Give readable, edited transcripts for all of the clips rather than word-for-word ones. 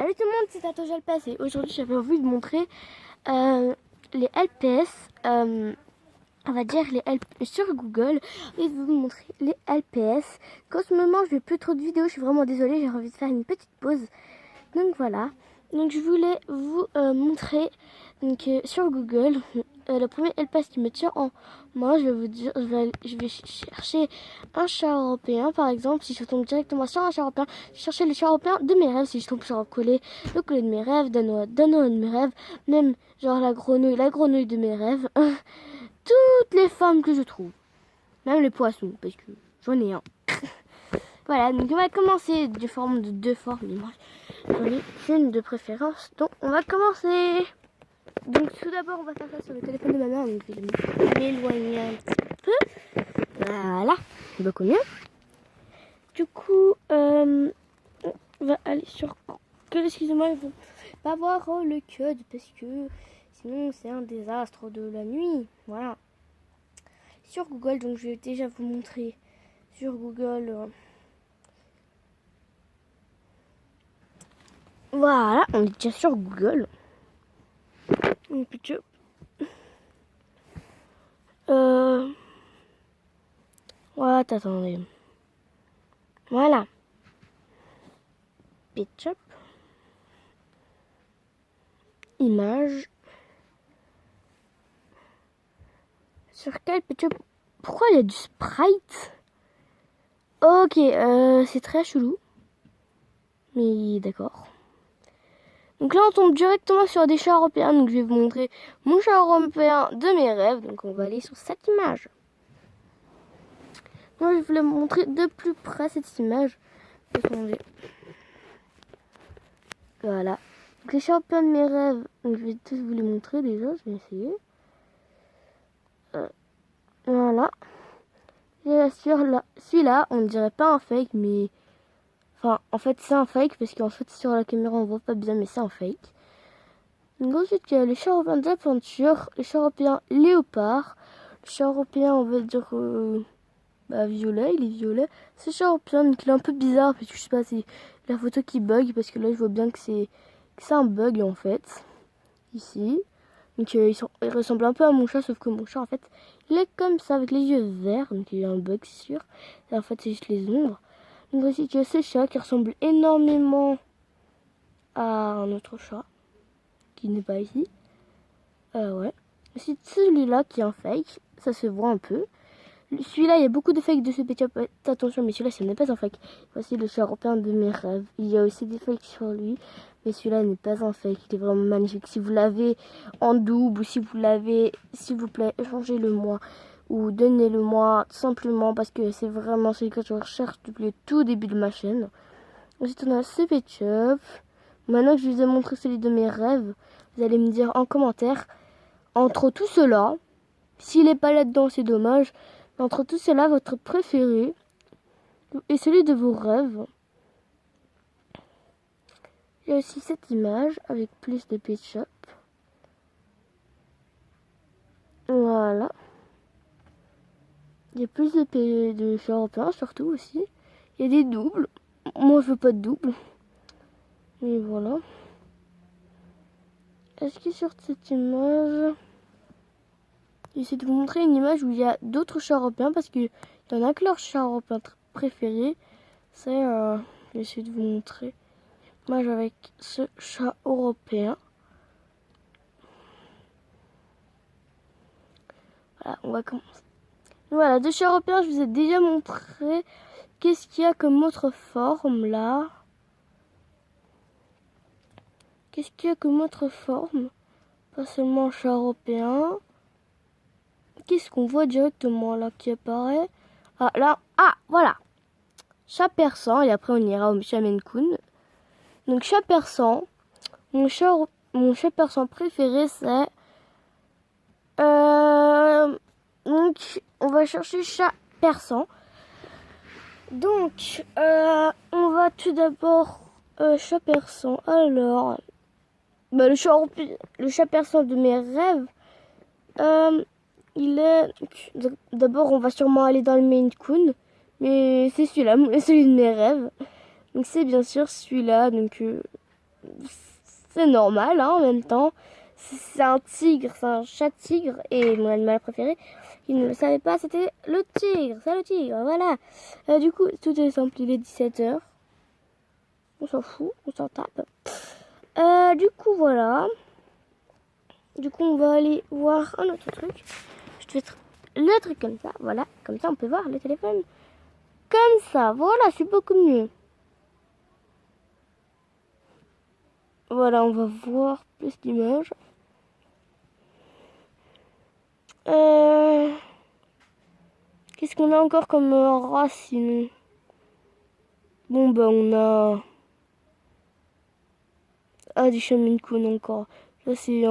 Salut tout le monde, c'est Tato Jalpas et aujourd'hui j'avais envie de montrer les LPS, on va dire les LPS sur Google et de vous montrer les LPS. Qu'en ce moment je fais plus trop de vidéos, je suis vraiment désolée, j'ai envie de faire une petite pause. Donc voilà, donc je voulais vous montrer donc, sur Google le premier LPS qui me tient en main. Je vais vous dire, je vais chercher un chat européen par exemple. Si je tombe directement sur un chat européen, je vais chercher le chat européen de mes rêves. Si je tombe sur un collet, le collet de mes rêves, Danois de mes rêves, même genre la grenouille de mes rêves. Toutes les femmes que je trouve, même les poissons, parce que j'en ai un. Voilà, donc on va commencer de forme de deux formes. J'en ai une de préférence, donc on va commencer. Donc tout d'abord on va faire ça sur le téléphone de ma mère, donc je vais m'éloigner un petit peu. Voilà, c'est beaucoup mieux. Du coup, on va aller sur Google. Excusez-moi, il ne faut pas voir le code parce que sinon c'est un désastre de la nuit. Voilà. Sur Google, donc je vais déjà vous montrer sur Google. Voilà, on est déjà sur Google. Un petit voilà, attendez. Voilà. Pitchup. Image. Sur quel Pitchup? Pourquoi il y a du sprite? Ok, c'est très chelou. Mais d'accord. Donc là, on tombe directement sur des chats européens. Donc je vais vous montrer mon chat européen de mes rêves. Donc on va aller sur cette image. Moi, je voulais vous montrer de plus près cette image. Attendez. Voilà. Donc les chats européens de mes rêves. Donc je vais tous vous les montrer déjà. Je vais essayer. Voilà. Et celui-là, on ne dirait pas un fake, mais... Enfin, en fait, c'est un fake, parce qu'en fait, sur la caméra, on voit pas bien, mais c'est un fake. Donc ensuite, il y a les chats européens de la peinture, les chats européens léopard, le chat européen, on va dire, violet, il est violet. Ce chat européen, donc il est un peu bizarre, parce que je sais pas, c'est la photo qui bug, parce que là, je vois bien que c'est un bug, en fait, ici. Donc il ressemble un peu à mon chat, sauf que mon chat, en fait, il est comme ça, avec les yeux verts, donc il y a un bug, c'est sûr. Et en fait, c'est juste les ombres. Donc aussi, il y a ce chat qui ressemble énormément à un autre chat, qui n'est pas ici. Ouais. Aussi, celui-là qui est un fake, ça se voit un peu. Celui-là, il y a beaucoup de fakes de ce petit. Attention, mais celui-là, ce n'est pas un fake. Voici le chat européen de mes rêves. Il y a aussi des fakes sur lui, mais celui-là n'est pas un fake. Il est vraiment magnifique. Si vous l'avez en double ou si vous l'avez, s'il vous plaît, échangez-le-moi ou donnez-le-moi simplement parce que c'est vraiment celui que je recherche depuis le tout début de ma chaîne. Ensuite, on a ce Ketchup. Maintenant que je vous ai montré celui de mes rêves, vous allez me dire en commentaire, entre tout cela, s'il n'est pas là-dedans, c'est dommage. Entre tout cela, votre préféré est celui de vos rêves. Il y a aussi cette image avec plus de Ketchup. Voilà. Il y a plus de chats européens surtout aussi. Il y a des doubles. Moi, je veux pas de double. Mais voilà. Est-ce que sur cette image... J'essaie de vous montrer une image où il y a d'autres chats européens parce qu'il y en a que leur chat européen préféré. C'est... J'essaie de vous montrer une image avec ce chat européen. Voilà, on va commencer. Voilà, deux chats européens, je vous ai déjà montré. Qu'est-ce qu'il y a comme autre forme là? Qu'est-ce qu'il y a comme autre forme? Pas seulement chat européen. Qu'est-ce qu'on voit directement là qui apparaît? Ah là, ah voilà. Chat persan et après on ira au chat Maine Coon. Donc chat persan, mon chat persan préféré c'est donc on va chercher chat persan. Donc on va tout d'abord chat persan. Alors le chat persan de mes rêves. Il est... D'abord, on va sûrement aller dans le Maine Coon. Mais c'est celui-là, celui de mes rêves. Donc c'est bien sûr celui-là. Donc c'est normal, hein, en même temps. C'est un tigre, c'est un chat tigre. Et mon animal préféré, il ne le savait pas, c'était le tigre. C'est le tigre, voilà. Du coup, tout est simple, il est 17h. On s'en fout, on s'en tape. Du coup, voilà. Du coup, on va aller voir un autre truc. Je te fais le truc comme ça, voilà. Comme ça, on peut voir le téléphone. Comme ça, voilà, c'est beaucoup mieux. Voilà, on va voir plus d'images. Qu'est-ce qu'on a encore comme racine? Bon, bah, on a... Ah, du chamin cône encore. Là, c'est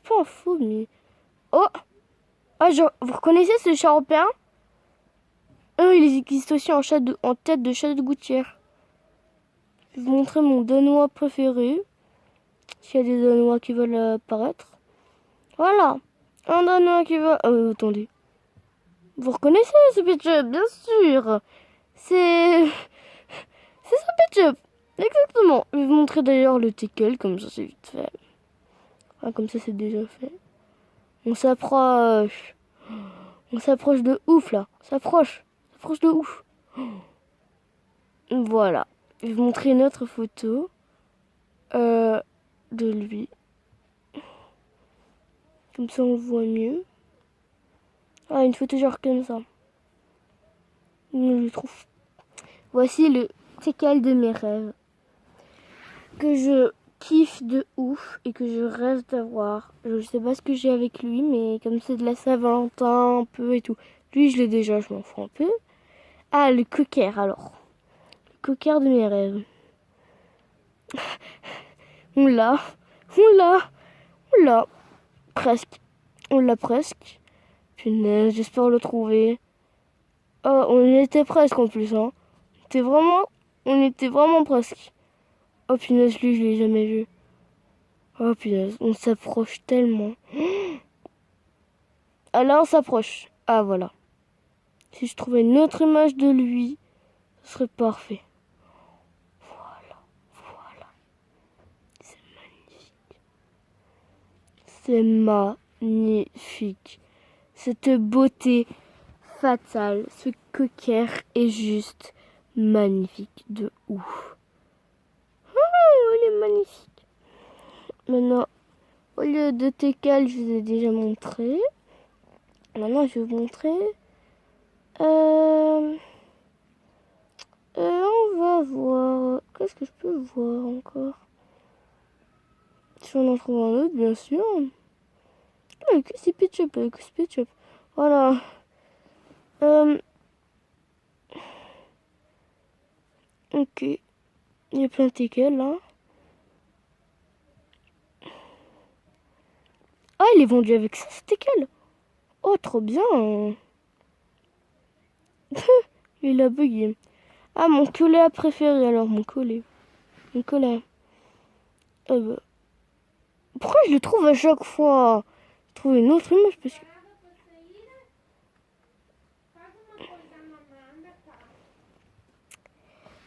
pas un faux, mais... Oh! Ah, vous reconnaissez ce chat européen? Il existe aussi en tête de chat de gouttière. Je vais vous montrer mon Danois préféré. S'il y a des Danois qui veulent apparaître. Voilà. Un Danois qui va... attendez. Vous reconnaissez ce Pitchup, bien sûr. C'est... C'est ça, Pitchup. Exactement. Je vais vous montrer d'ailleurs le teckel, comme ça c'est vite fait. Ah, comme ça c'est déjà fait. On s'approche. On s'approche de ouf, là. On s'approche de ouf. Voilà. Je vais vous montrer une autre photo de lui. Comme ça, on le voit mieux. Ah, une photo genre comme ça. Je le trouve. Voici le teckel de mes rêves. Que je kiffe de ouf et que je rêve d'avoir. Je sais pas ce que j'ai avec lui, mais comme c'est de la Saint-Valentin un peu et tout. Lui, je l'ai déjà, je m'en fous un peu. Ah, le cocker alors. Le cocker de mes rêves. On l'a. On l'a. On l'a. Presque. On l'a presque. Punaise, j'espère le trouver. Oh, on y était presque en plus, hein. On était vraiment presque. Oh punaise, lui, je l'ai jamais vu. Oh punaise, on s'approche tellement. Ah là, on s'approche. Ah voilà. Si je trouvais une autre image de lui, ce serait parfait. Voilà, voilà. C'est magnifique. C'est magnifique. Cette beauté fatale, ce cocker est juste magnifique de ouf. Oh, il est magnifique. Maintenant, au lieu de teckel, je vous ai déjà montré. Maintenant, je vais vous montrer. On va voir. Qu'est-ce que je peux voir encore? Si on en trouve un autre, bien sûr. C'est Pitchup, c'est Pitchup. Voilà. Ok. Il y a plein de tickets là. Ah, il est vendu avec ça, ce ticket. Oh, trop bien. Il a bugué. Ah, mon collet préféré alors, mon collet. Mon collet. Bah. Pourquoi je le trouve à chaque fois? Je trouve une autre image parce que...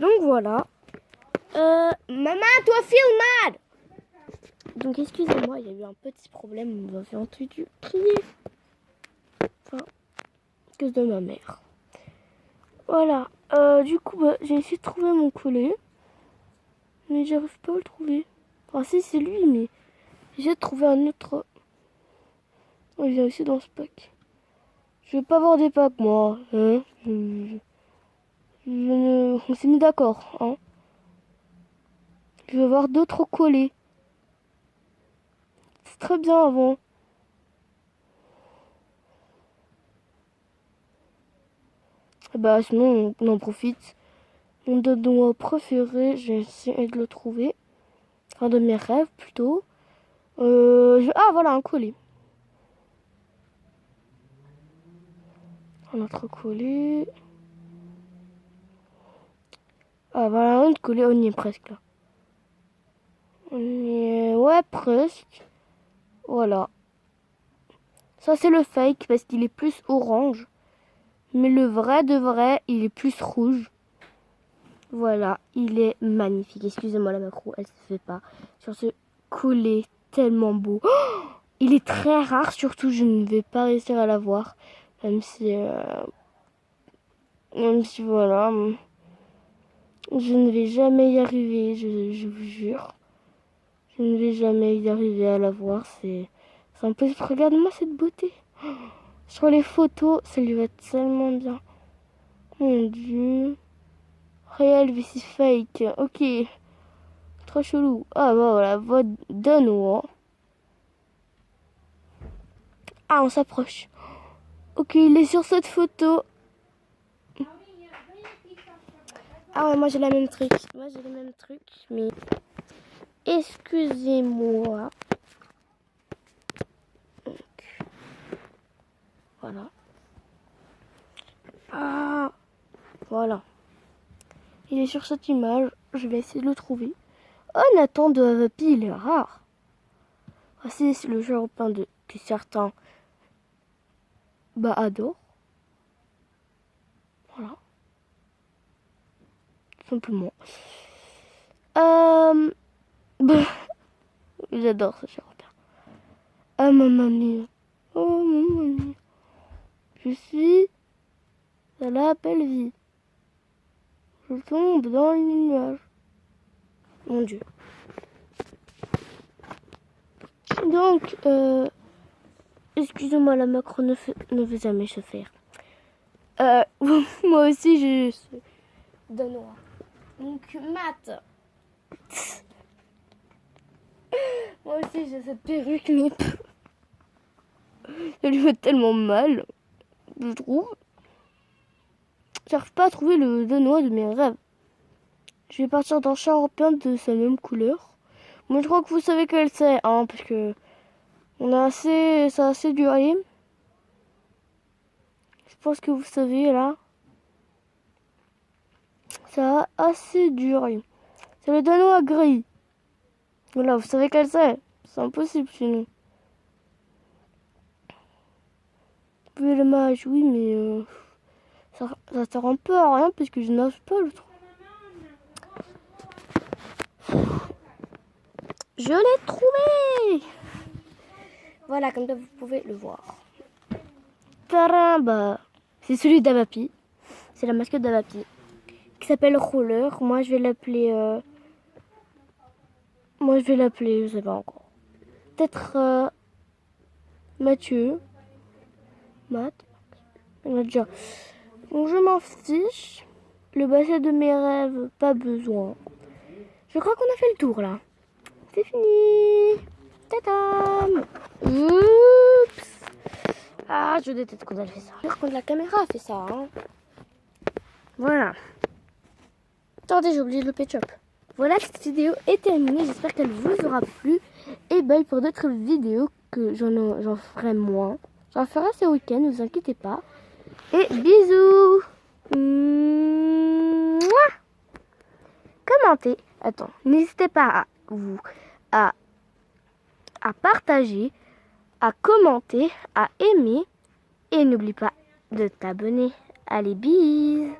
Donc voilà. Maman, toi filmade. Donc excusez-moi, il y a eu un petit problème. Vous m'avez entendu crier. Enfin, à cause de ma mère. Voilà. Du coup, j'ai essayé de trouver mon collet. Mais j'arrive pas à le trouver. Enfin, si, c'est lui, mais j'ai trouvé un autre. Oh, il est aussi dans ce pack. Je vais pas avoir des packs, moi. Hein, on s'est mis d'accord, hein. Je vais avoir d'autres collés. C'est très bien avant. Bah sinon on en profite. Mon doigt préféré, j'ai essayé de le trouver. Enfin de mes rêves plutôt. Ah voilà un collier. Un autre collier. Ah voilà un autre collier, on y est presque là. On y est... Ouais presque. Voilà. Ça c'est le fake parce qu'il est plus orange. Mais le vrai de vrai, il est plus rouge. Voilà, il est magnifique. Excusez-moi la macro, elle se fait pas. Sur ce collet tellement beau. Oh, il est très rare, surtout je ne vais pas réussir à l'avoir. Même si voilà, je ne vais jamais y arriver, je vous jure. Je ne vais jamais y arriver à l'avoir. C'est impossible. Regarde-moi cette beauté. Sur les photos, ça lui va tellement bien. Mon dieu. Réel vs fake. Ok. Trop chelou. Ah bah voilà, vote danois. Ah, on s'approche. Ok, il est sur cette photo. Ah ouais, moi j'ai la même truc. Moi j'ai le même truc, mais excusez-moi. Donc, voilà. Ah, voilà. Il est sur cette image. Je vais essayer de le trouver. Oh, Nathan de Avapi, il est rare. Voici le jeu européen que certains adorent. Voilà. Tout simplement. J'adore ce jeu européen. Ah, mamma mia. Oh, mamma mia. Je suis à la belle vie. Je tombe dans les nuages. Mon dieu. Donc, excusez-moi, la macro ne veut jamais se faire. Moi aussi, je suis danois. Donc, maths. Moi aussi, j'ai cette perruque, mais elle lui fait tellement mal, je trouve. J'arrive pas à trouver le danois de mes rêves. Je vais partir dans chat européen de sa même couleur. Moi, je crois que vous savez quel c'est, hein, parce que ça a assez duré. Je pense que vous savez, là. Ça a assez duré. C'est le danois gris. Voilà, vous savez quel c'est. C'est impossible sinon. Vous le mage, oui, mais ça sert un peu à rien parce que je n'ose pas le trouver. Je l'ai trouvé! Voilà, comme ça vous pouvez le voir. Tadam, c'est celui d'Avapi. C'est la mascotte d'Avapi. Qui s'appelle Roller. Moi je vais l'appeler... je sais pas encore. Peut-être Mathieu. Matt. Déjà. Donc je m'en fiche. Le bassin de mes rêves, pas besoin. Je crois qu'on a fait le tour là. C'est fini. Tadam. Oups. Ah, je déteste quand elle fait ça. Quand la caméra fait ça, hein. Voilà. Attendez, j'ai oublié le ketchup. Voilà, cette vidéo est terminée. J'espère qu'elle vous aura plu. Et bye pour d'autres vidéos que j'en ferai moins. J'en ferai ce week-end, ne vous inquiétez pas. Et bisous. Mouah. Commentez. Attends, n'hésitez pas à partager, à commenter, à aimer. Et n'oublie pas de t'abonner. Allez, bisous.